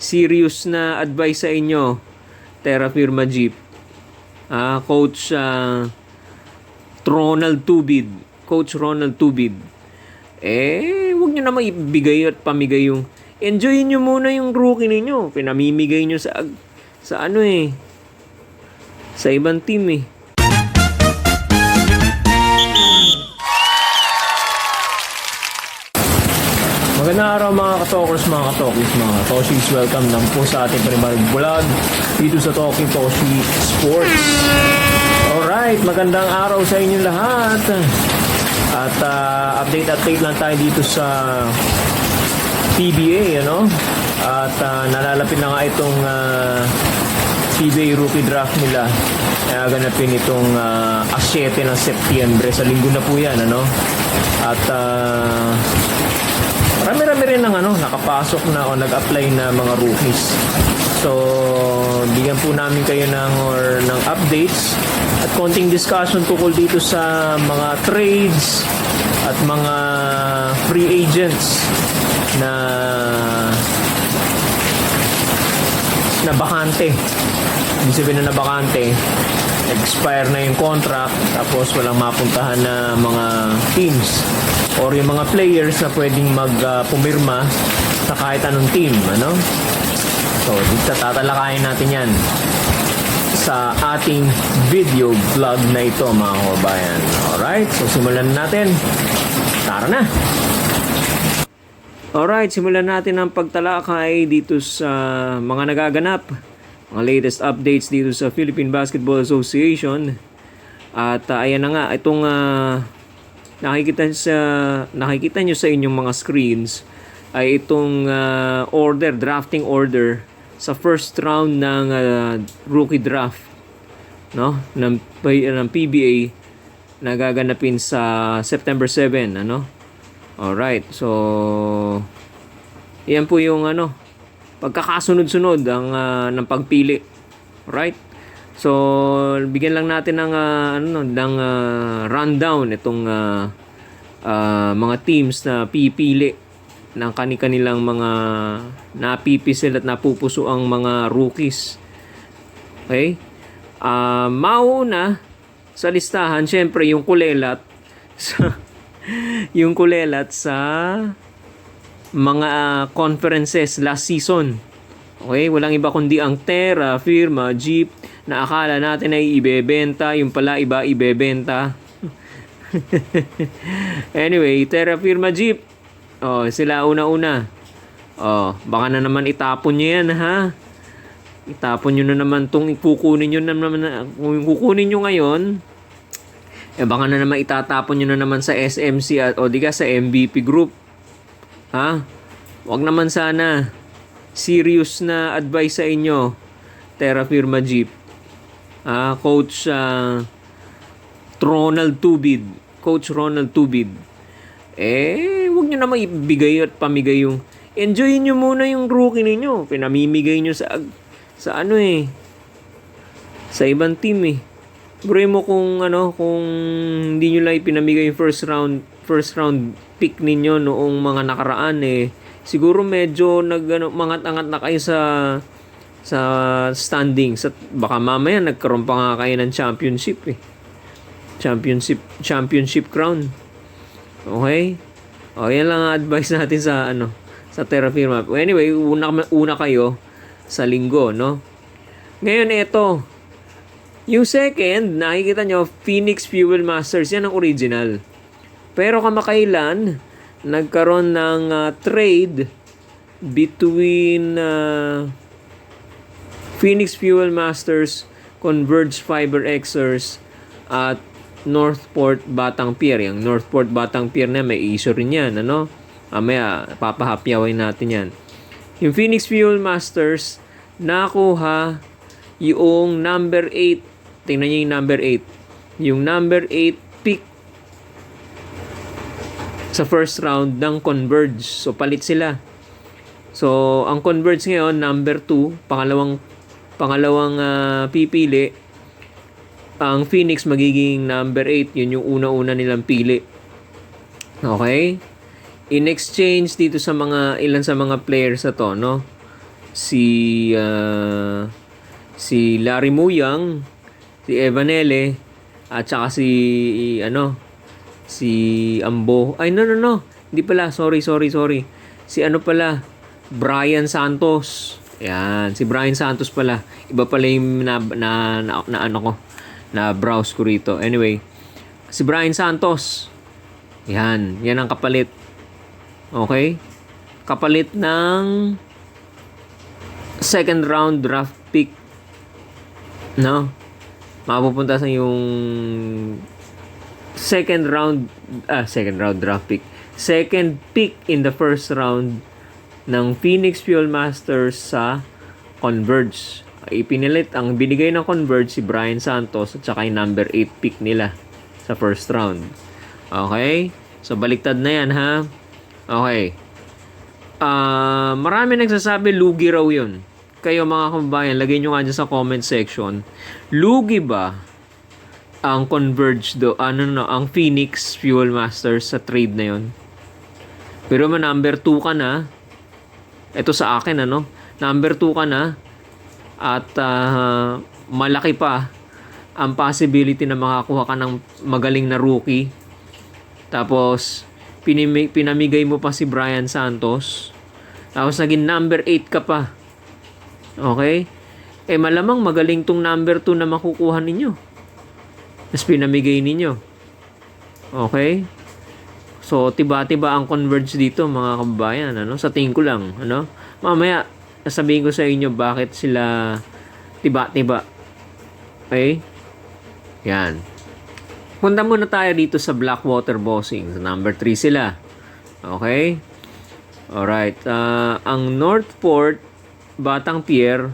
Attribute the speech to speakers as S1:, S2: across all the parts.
S1: serious na advice sa inyo, Terra Firma Jeep. Coach Ronald Tubid. Coach Ronald Tubid. Huwag nyo naman ibigay at pamigay yung... Enjoyin nyo muna yung rookie ninyo. Pinamimigay nyo sa sa ibang team eh. Magandang araw mga katokers, mga katokis, mga toshis. Welcome lang po sa ating panibagong vlog dito sa Talking Toshi Sports. Alright, magandang araw sa inyo lahat. At update lang tayo dito sa PBA, ano? At nalalapit na nga itong PBA rookie draft nila. Ganapin itong 7 ng Setyembre. Sa linggo na po yan, ano? At marami rin ng nakapasok na o nag-apply na mga rookies. So, bigyan po namin kayo ng updates at konting discussion tukol dito sa mga trades at mga free agents na bakante. Ibig sabihin na bakante, expire na yung contract tapos walang mapuntahan na mga teams or yung mga players na pwedeng pumirma sa kahit anong team, ano? So, dito tatalakayin natin yan sa ating video vlog na ito, mga kabayan. Alright, so simulan natin. Tara na! Alright, simulan natin ang pagtalakay dito sa mga nagaganap, mga latest updates dito sa Philippine Basketball Association. At ayan na nga, itong nakikita nyo sa inyong mga screens ay itong drafting order sa first round ng rookie draft, no, ng PBA na gaganapin sa September 7, ano? Alright, so yan po yung pagkakasunod-sunod ng pagpili. Right? So bigyan lang natin ng rundown itong mga teams na pipili ng kanilang mga napipisil at napupuso ang mga rookies. Okay? Mauna sa listahan, syempre yung kulelat yung kulelat sa mga conferences last season. Okay, walang iba kundi ang Terra Firma Jeep na akala natin ay ibebenta, yung pala iba ibebenta. Anyway, Terra Firma Jeep. Sila una-una. Baka na naman itapon niyo yan, ha? Itapon niyo na naman tong kukunin niyo kung kukunin niyo ngayon, baka na naman itatapon nyo na naman sa SMC o di ka sa MVP group. Ha? Wag naman sana. Serious na advice sa inyo, Terra Firma Jeep. Coach Ronald Tubid. Coach Ronald Tubid. Wag nyo naman ibigay at pamigay yung... Enjoyin nyo muna yung rookie ninyo. Pinamimigay nyo sa ibang team eh. Bro mo kung hindi nyo lang ipinamigay yung first round pick ninyo noong mga nakaraan siguro medyo mangat-angat na kayo sa standings at baka mamaya nagkaroon pa nga kayo ng championship championship crown. Okay? Yan lang ang advice natin sa Terra Firma. Anyway, una kayo sa linggo, no? Ngayon ito, yung second, nakikita nyo, Phoenix Fuel Masters. Yan ang original. Pero kamakailan, nagkaroon ng trade between Phoenix Fuel Masters, Converge Fiber Xers, at Northport Batang Pier. Yung Northport Batang Pier na may issue rin yan, ano? Mamaya, papahapyawin natin yan. Yung Phoenix Fuel Masters, nakuha yung number 8. Tingnan niyo yung number 8. Yung number 8 pick sa first round ng Converge. So, palit sila. So, ang Converge ngayon, number 2. Pangalawang pipili. Ang Phoenix magiging number 8. Yun yung una-una nilang pili. Okay? In exchange dito sa ilan sa mga players na to, no? si si Larry Muyang, si Evanele, at saka si si Ambo. Ay, no. Hindi pala. Sorry. Si ano pala? Brian Santos. Yan. Si Brian Santos pala. Iba pala yung na ano ko. Na browse ko rito. Anyway. Si Brian Santos. Yan. Yan ang kapalit. Okay? Kapalit ng second round draft pick. No? Mapupunta sa yung second round draft pick. Second pick in the first round ng Phoenix Fuel Masters sa Converge. Ipinilit ang binigay ng Converge si Brian Santos at saka yung number 8 pick nila sa first round. Okay? So baliktad na yan, ha? Okay. Marami nagsasabi lugi raw yun. Kayo mga kababayan, lagay nyo nga dyan sa comment section. Lugi ba ang Converge ang Phoenix Fuel Masters sa trade na yon? Pero number 2 ka na. Ito sa akin, number 2 ka na. At malaki pa ang possibility na makakuha ka ng magaling na rookie. Tapos pinamigay mo pa si Brian Santos. Tapos naging number 8 ka pa. Okay? Malamang magaling tong number 2 na makukuha ninyo. Tapos pinamigay ninyo. Okay? So, tiba-tiba ang Converge dito, mga kababayan. Sa tingin ko lang. Mamaya, sasabihin ko sa inyo bakit sila tiba-tiba. Okay? Yan. Punta muna tayo dito sa Blackwater Bossing. Sa number 3 sila. Okay? Alright. Ang Northport Batang Pier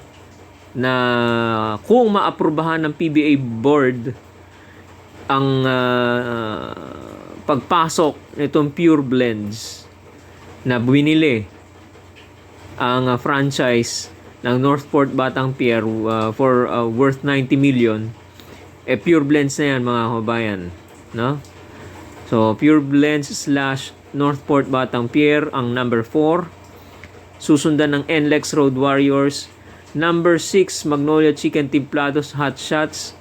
S1: na kung maaprubahan ng PBA board ang pagpasok nitong Pure Blends na binili ang franchise ng Northport Batang Pier for worth 90 million. Pure Blends na yan, mga kababayan, no? So Pure Blends / Northport Batang Pier ang number 4. Susundan ng NLEX Road Warriors. Number 6, Magnolia Chicken Templados Hot Shots.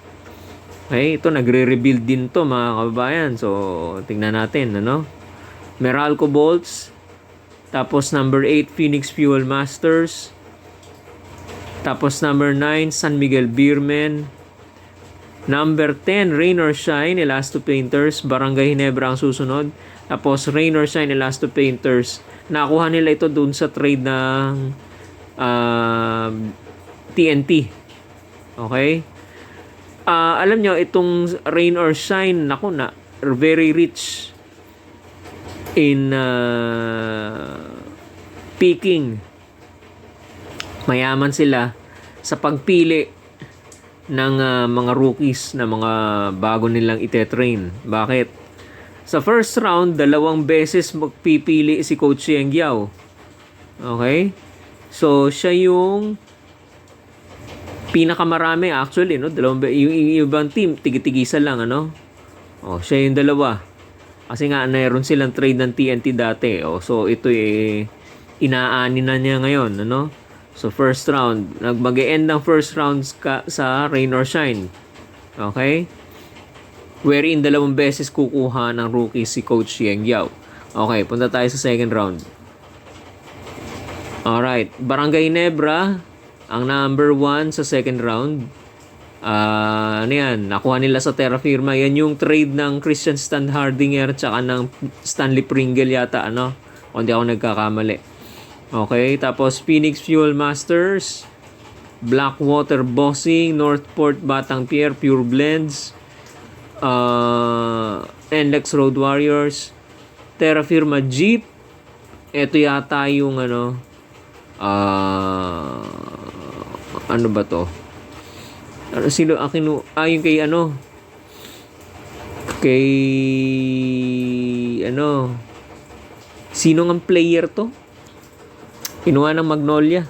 S1: Okay, ito nagre-rebuild din to, mga kababayan. So, tingnan natin, Meralco Bolts. Tapos number 8, Phoenix Fuel Masters. Tapos number 9, San Miguel Beermen. Number 10, Rain or Shine, Elasto Painters. Barangay Ginebra ang susunod. Tapos Rain or Shine, Elasto Painters. Nakuha nila ito dun sa trade ng TNT. Okay? Alam nyo, itong Rain or Shine, very rich in picking. Mayaman sila sa pagpili ng mga rookies na mga bago nilang ite-train. Bakit? Sa first round, 2 beses magpipili si Coach Yeng Yao. Okay? So, siya yung pinakamarami actually, yung ibang team, tigit-tigisa lang, siya yung 2. Kasi nga, mayroon silang trade ng TNT dati. So, ito inaani na niya ngayon, So, first round. Mag-e-end ng first round sa Rain or Shine. Okay? Wherein 2 beses kukuha ng rookie si Coach Yeng Yao. Okay, punta tayo sa second round. Alright, Barangay Ginebra, ang number 1 sa second round. Nakuha nila sa Terra Firma. Yan yung trade ng Christian Stan Hardinger tsaka ng Stanley Pringle yata, kung di ako nagkakamali. Okay, tapos Phoenix Fuel Masters, Blackwater Bossing, Northport Batang Pier, Pure Blends, NLEX Road Warriors, Terra Firma Jeep. Ito yata yung ano ba to? Sino yung kay sino ng player to? Kinuha ng Magnolia.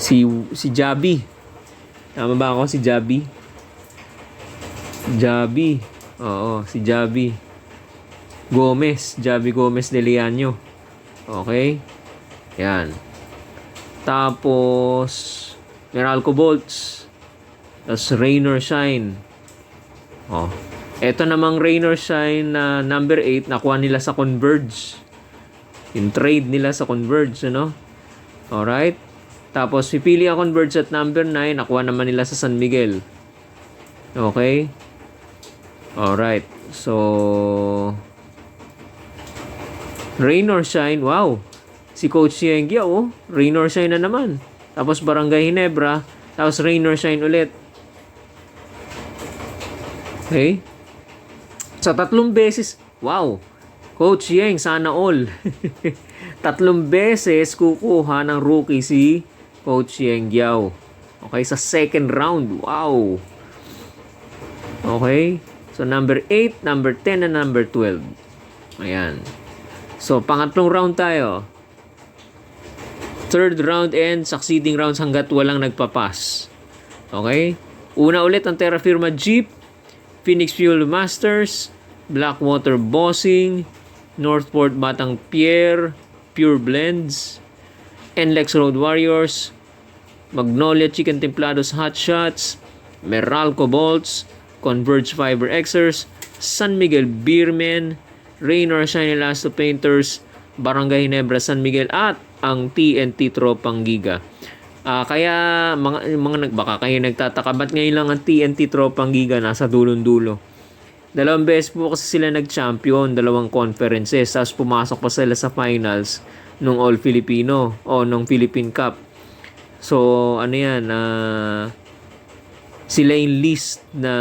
S1: Si Javi. Tama ba ako? Si Javi. Oo, si Javi Gomez de Leaño. Okay? Yan. Tapos, Meralco Bolts. Tapos, Rain or Shine. Oh. Ito namang Rain or Shine na number 8, nakuha nila sa Converge. Yung trade nila sa Converge, ano? Alright. Tapos, pipili ang Converge at number 9, nakuha naman nila sa San Miguel. Okay? Alright. So, Rain or Shine, wow. Si Coach Yengia, oh. Rain or Shine na naman. Tapos Barangay Ginebra. Tapos Rain or Shine ulit. Okay? Sa 3 beses, wow. Coach Yeng, sana all. 3 beses kukuha ng rookie si Coach Yengiao. Okay, sa second round. Wow. Okay. So, number 8, number 10, and number 12. Ayan. So, pangatlong round tayo. Third round and succeeding rounds hanggat walang nagpapas. Okay? Una ulit ang Terra Firma Jeep, Phoenix Fuel Masters, Blackwater Bossing, Northport Batang Pierre, Pure Blends, NLEX Road Warriors, Magnolia Chicken Templados Hot Shots, Meralco Bolts, Converge Fiber Xers, San Miguel Beermen, Rain or Shine Elasto Painters, Barangay Ginebra San Miguel, at ang TNT Tropang Giga. Kaya baka kayo nagtataka, ba't ngayon lang ang TNT Tropang Giga nasa dulong-dulo? 2 beses po kasi sila nag-champion, 2 conferences, tapos pumasok pa sila sa finals nung All Filipino o nung Philippine Cup. So, ano yan, sila yung list na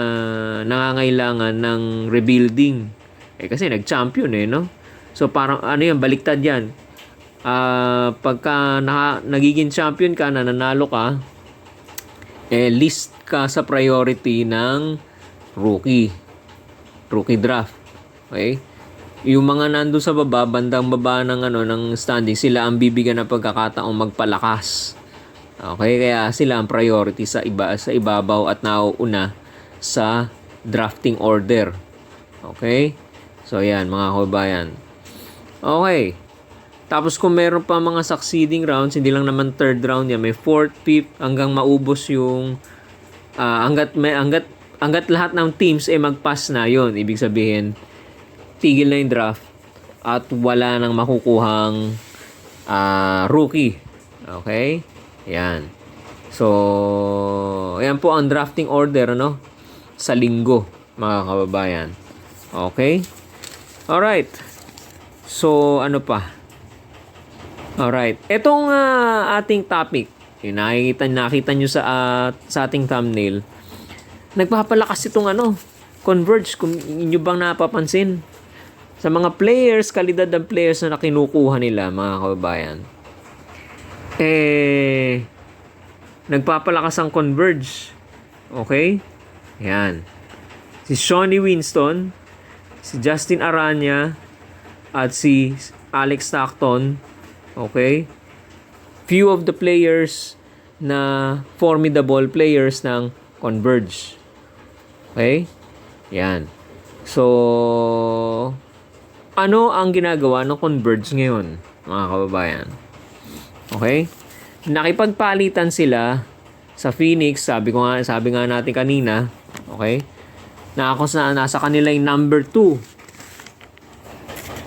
S1: nangangailangan ng rebuilding. Kasi nag-champion no? So, parang, ano yan, baliktad yan. Pagka nagiging champion ka, nanalo ka, list ka sa priority ng rookie draft. Okay? Yung mga nando sa baba, bandang baba ng ng standing, sila ang bibigyan ng pagkakataong magpalakas. Okay, kaya sila ang priority sa ibabaw at nauuna sa drafting order. Okay? So yan mga kababayan. Okay. Tapos kung meron pa mga succeeding rounds, hindi lang naman third round yan, may fourth, fifth, hanggang maubos yung hanggat lahat ng teams mag-pass na yon. Ibig sabihin, tigil na yung draft at wala nang makukuhang rookie. Okay? Yan. So, yan po ang drafting order sa linggo, mga kababayan. Okay? Alright. So, ano pa? Alright. Itong ating topic, nakita nyo sa ating thumbnail, nagpapalakas itong Converge, kung inyo bang napapansin. Sa mga players, kalidad ng players na kinukuha nila, mga kababayan. Nagpapalakas ang Converge. Okay? Yan. Si Shawnee Winston, si Justin Aranya, at si Alex Stockton. Okay? Few of the players na formidable players ng Converge. Okay? Yan. So, ano ang ginagawa ng Converge ngayon, mga kababayan? Okay? Nakipagpalitan sila sa Phoenix, sabi nga natin kanina, okay? Nasa kanila yung number 2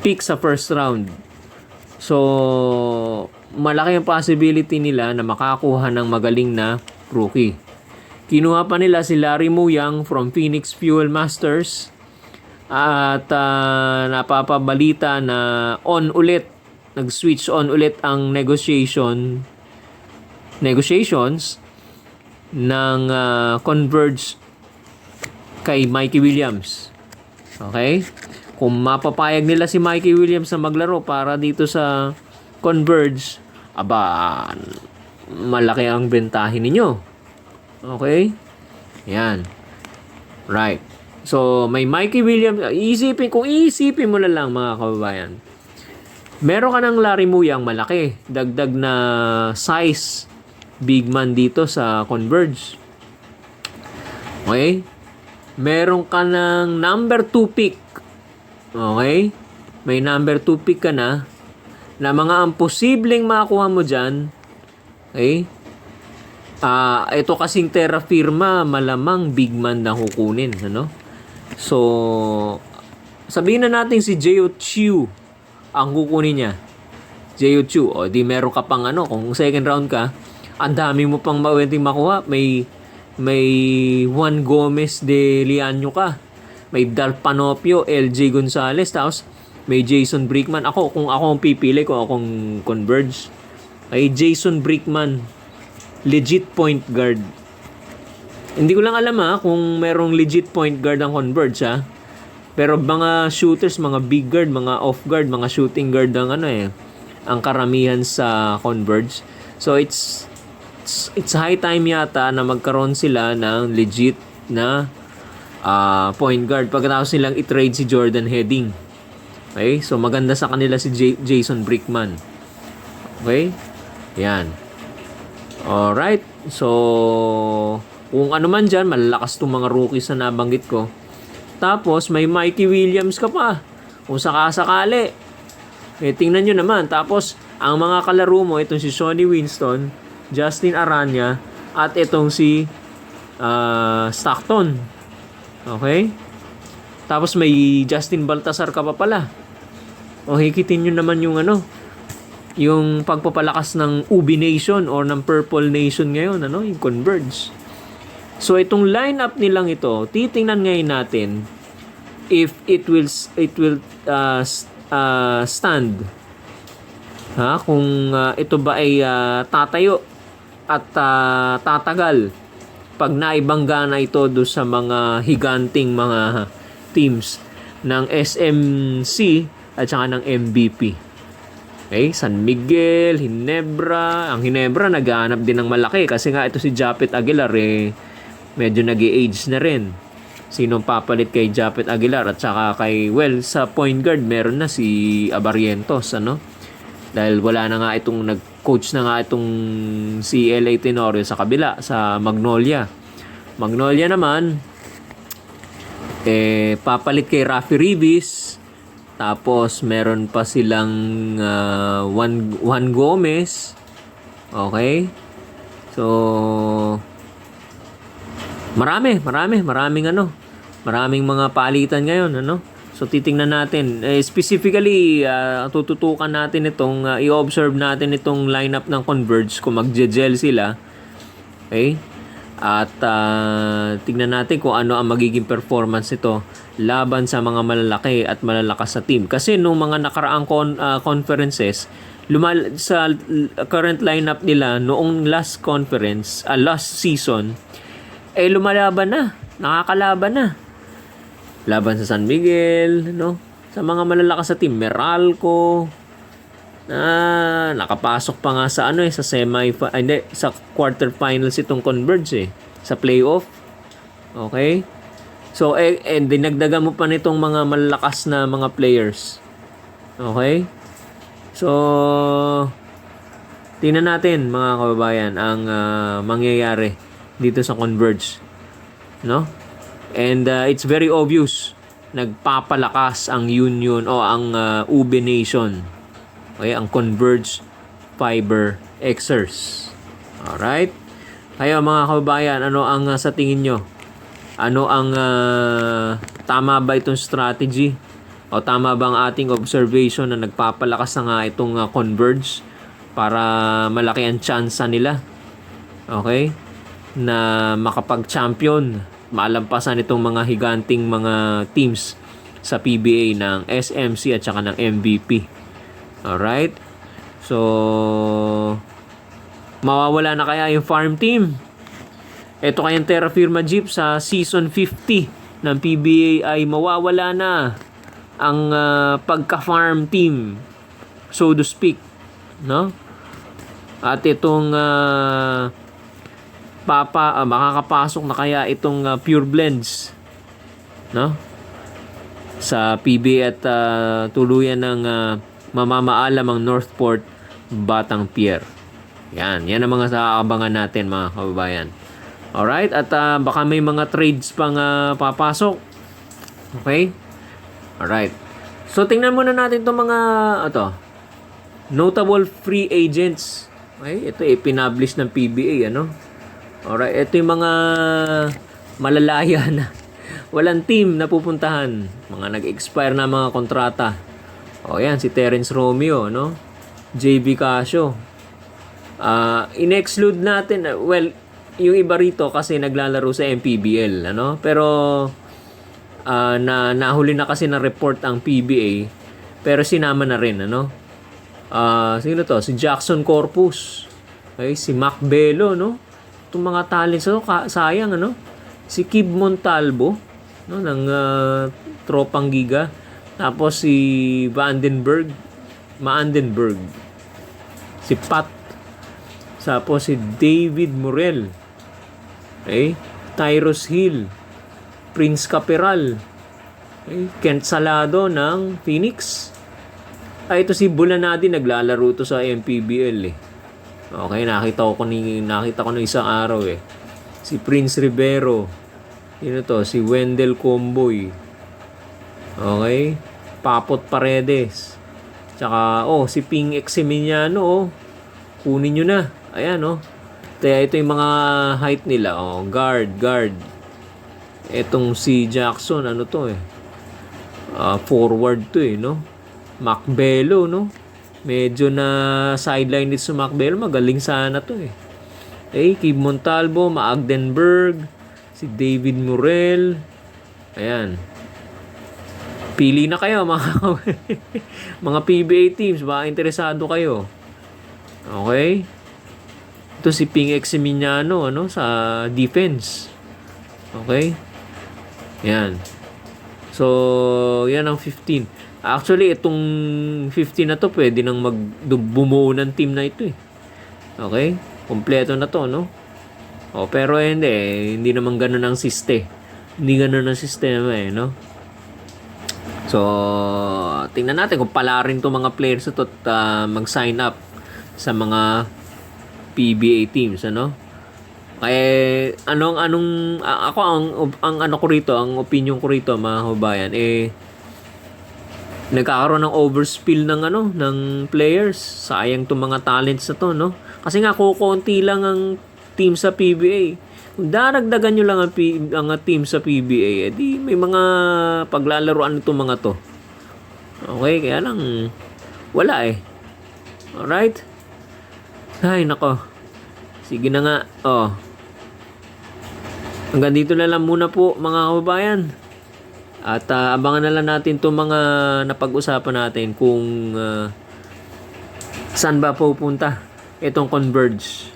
S1: pick sa first round. So, malaki ang possibility nila na makakuha ng magaling na rookie. Kinuha pa nila si Larry Muyang from Phoenix Fuel Masters at napapabalita na nag-switch on ulit ang negotiations ng Converge kay Mikey Williams. Okay? Kung mapapayag nila si Mikey Williams na maglaro para dito sa Converge, malaki ang bentahin ninyo. Okay? Yan. Right. So, may Mikey Williams. Kung iisipin mo na lang, mga kababayan. Meron ka ng Larry Muyang, malaki. Dagdag na size. Big man dito sa Converge. Okay? Meron ka ng number 2 pick. Okay? May number 2 pick ka na mga ang posibleng makakuha mo dyan, Okay? Ito kasing Terra Firma, malamang big man na kukunin, ano? So, sabihin na natin si J.O. Chiu ang kukunin niya. J.O. Chiu, o di meron ka pang ano, kung second round ka, ang dami mo pang mawenting makuha. May Juan Gomez de Liaño ka. May Dal Panopio, LJ Gonzalez, tapos may Jason Brickman. Kung ako ang pipili, kung akong Converge, ay Jason Brickman, legit point guard. Hindi ko lang alam kung merong legit point guard ang Converge Pero mga shooters, mga big guard, mga off guard, mga shooting guard ang ang karamihan sa Converge. So it's high time yata na magkaroon sila ng legit na point guard pagkatapos nilang i-trade si Jordan Heading. Okay? So maganda sa kanila si Jason Brickman. Okay? Yan. Alright. So kung ano man dyan, malalakas itong mga rookies na nabanggit ko. Tapos may Mikey Williams ka pa. Kung sakasakali. Tingnan nyo naman. Tapos ang mga kalaro mo, itong si Sonny Winston, Justin Aranya, at itong si Stockton. Okay? Tapos may Justin Baltasar ka pa pala. O hikitin nyo naman yung yung pagpapalakas ng Ubi Nation or ng Purple Nation ngayon, yung Converge. So itong lineup nilang ito, titingnan ngayon natin if it will stand. Kung ito ba ay tatayo at tatagal pag naibangga na ito do sa mga higanting mga teams ng SMC at saka ng MVP. Okay, San Miguel, Ginebra. Ang Ginebra naghahanap din ng malaki kasi nga ito si Japet Aguilar medyo nag-age na rin. Sinong papalit kay Japet Aguilar at saka sa point guard meron na si Abarrientos, Dahil wala na nga nag-coach na nga itong si LA Tenorio sa kabila, sa Magnolia. Magnolia naman, papalit kay Rafi Ribis. Tapos, meron pa silang Juan Gomez. Okay? So, maraming mga palitan ngayon, So, titingnan natin. Specifically, tututukan natin i-observe natin itong lineup ng Converge kung magje-gel sila. Okay? At tingnan natin kung ano ang magiging performance nito laban sa mga malalaki at malalakas sa team. Kasi nung mga nakaraang conferences, sa current lineup nila noong last season, lumalaban na. Nakakalaban na. Laban sa San Miguel, sa mga malalakas sa team, Meralco, nakapasok pa nga sa sa quarterfinals itong Converge sa playoff. Okay? So and dinagdagan mo pa nitong mga malalakas na mga players. Okay? So tingnan natin mga kababayan ang mangyayari dito sa Converge, And it's very obvious nagpapalakas ang Union o ang Ube Nation. Okay, ang Converge Fiber Xers. Alright? Kaya mga kababayan, ano ang sa tingin nyo? Ano ang tama ba itong strategy? O tama ba ang ating observation na nagpapalakas na nga itong Converge para malaki ang tsansa nila? Okay? Na makapag-champion, malampasan itong mga higanting mga teams sa PBA ng SMC at saka ng MVP. Alright? So, mawawala na kaya yung farm team? Ito kayang Terra Firma Jeep sa season 50 ng PBA ay mawawala na ang pagka-farm team, so to speak. At itong makakapasok na kaya itong Pure Blends sa PBA at tuluyan ng mamamaalam ang Northport Batang Pier. Yan ang mga saabangan natin mga kababayan. Alright, at baka may mga trades pang papasok. Okay? Alright. So tingnan muna natin itong mga notable free agents Okay, ito pinablish ng PBA, ano? Alright, ito yung mga malalaya na walang team na pupuntahan. Mga nag-expire na mga kontrata. O yan, si Terence Romeo, no? JB Casio. In-exclude natin, well, yung iba rito kasi naglalaro sa MPBL, ano? Pero nahuli na kasi na report ang PBA, pero sinama na rin, ano? Sino to? Si Jackson Corpus. Okay, si Mac Bello, no? Itong mga talents, no? Sayang, ano? Si Kib Montalvo, no? Ng Tropang Giga. Tapos si Maandenberg. Si Pat. Tapos si David Morel. Okay? Tyrus Hill. Prince Caperal. Okay? Kent Salado ng Phoenix. Ito si Bulanadi, naglalaro to sa MPBL eh. Okay, nakita ko ng isang araw eh. Si Prince Rivero. Sino to? Si Wendell Comboy. Okay? Papot Paredes. Tsaka, si Ping Eximiniano, kunin nyo na. Ayan, Kaya ito yung mga height nila, guard. Etong si Jackson, ano to eh. Forward to eh, no? Macbello, no? Medyo na sideline dito sa Macbello. Magaling sana to eh. Kib Montalvo, Maagdenberg, si David Morel. Ayan. Pili na kayo mga mga PBA teams. Baka interesado kayo. Okay? Ito si Ping Eximiniano, ano? Sa defense. Okay? Yan. So, yan ang 15. Actually, itong 15 na to, pwede nang bumuo ng team na ito eh. Okay? Kompleto na to, no? Pero hindi naman ganun ang siste. Hindi ganun ang sistema eh, no? So, tingnan natin kung pala rin to mga players ito at mag-sign up sa mga PBA teams, ano? Kaya, ako ang ano ko rito, ang opinion ko rito, mga kabayan, nagkakaroon ng overspill ng players. Sayang tong mga talents na to, no? Kasi nga kukunti lang ang team sa PBA. Kung daragdagan nyo lang ang team sa PBA, edi may mga paglalaroan itong mga to. Okay, kaya lang wala eh. Alright? Ay, nako. Sige na nga. Hanggang dito na lang muna po, mga kababayan. At abangan na lang natin itong mga napag-usapan natin kung saan ba pupunta itong Converge.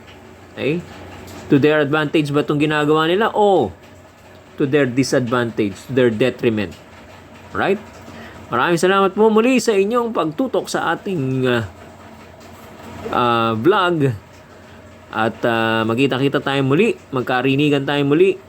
S1: Okay? To their advantage ba itong ginagawa nila o to their disadvantage, their detriment? Right? Maraming salamat po muli sa inyong pagtutok sa ating vlog. At magkita-kita tayo muli, magkarinigan tayo muli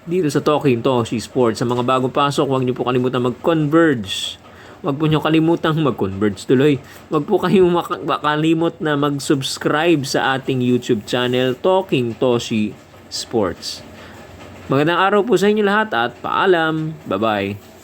S1: dito sa Talking Toshi Sports. Sa mga bagong pasok, huwag niyo po kalimutan mag-converge. Huwag po niyo kalimutang mag-converge tuloy. Huwag po kayong makalimot na mag-subscribe sa ating YouTube channel, Talking Toshi Sports. Magandang araw po sa inyo lahat at paalam. Bye-bye.